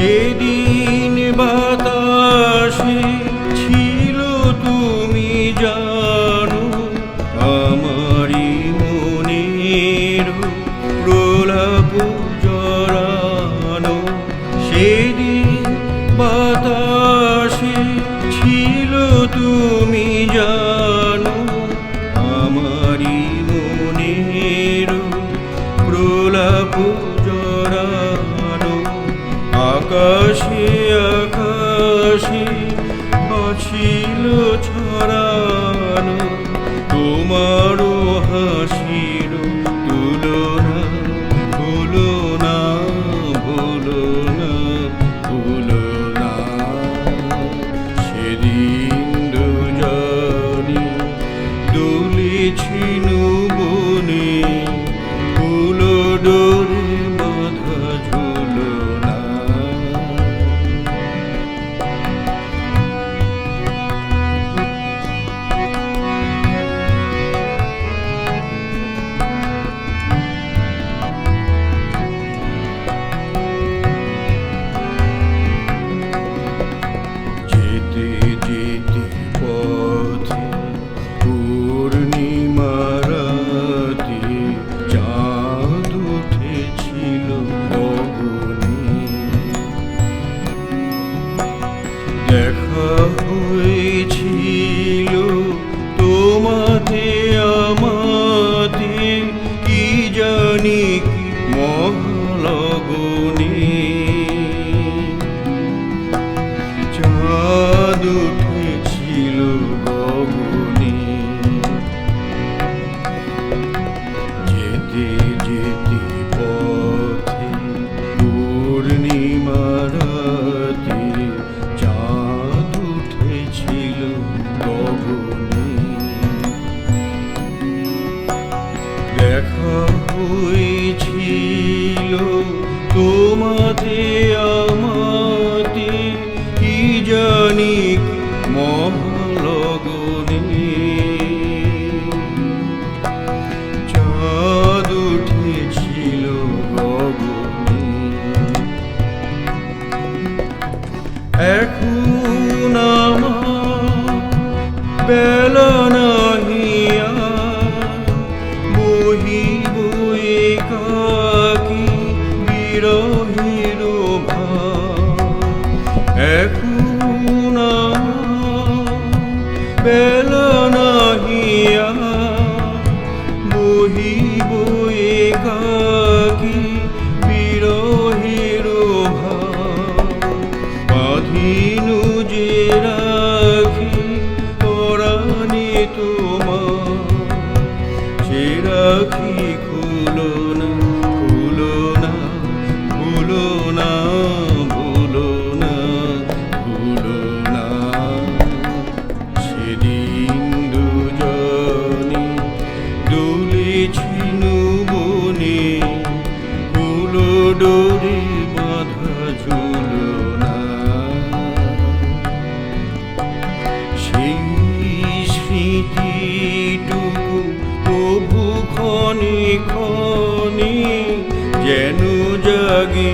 সেদিন বাতাসে ছিল তুমি জানো আমারি মনের প্রলাপ জড়ানো। সেদিন বাতাসে ছিল তুমি জানো আমারি মনের প্রলাপ জড়ানো। আকাশে আকাশে ছিল ছড়ানো তোমারও হাসির তুলনা। ভুলো না ভুলো না ভুলো না সেদিন দুজনে দুলেছিল বনে ফুলো ডোরে বাঁধা ঝুলনা। যেতে যেতে পথে পূর্ণিমার রাতে চাঁদ উঠেছিল গগনে। দেখা হয়েছিল তোমাতে আমাতে কি জানি কি মহালগনে। চাঁদ উঠেছিল গগনে। যেতে যেতে পথে পূর্ণিমার রাতে চাঁদ উঠেছিল গগনে। দেখা হয়েছিল তোমাতে আমাতে কি জানি কি মহালগনে। চাঁদ উঠেছিল গগনে। এখন আমার বেলা নাহিয়া বহিব একাকী বিরহের ভার। এখন আমার বেলা নাহিয়া বহিব একাকী বিরহের ভার। বাঁধিনু যে রাখি পরাণে তোমার সে রাখি খুলো না খুলো না ভুলো না ভুলো না ভুলো না। সেদিন দুজনে দুলেছিল বনে ফুলো ডোরে বাঁধা ঝুলনা। সেই স্মৃতিটুকু প্রভু ক্ষণে ক্ষণে যেন জাগে।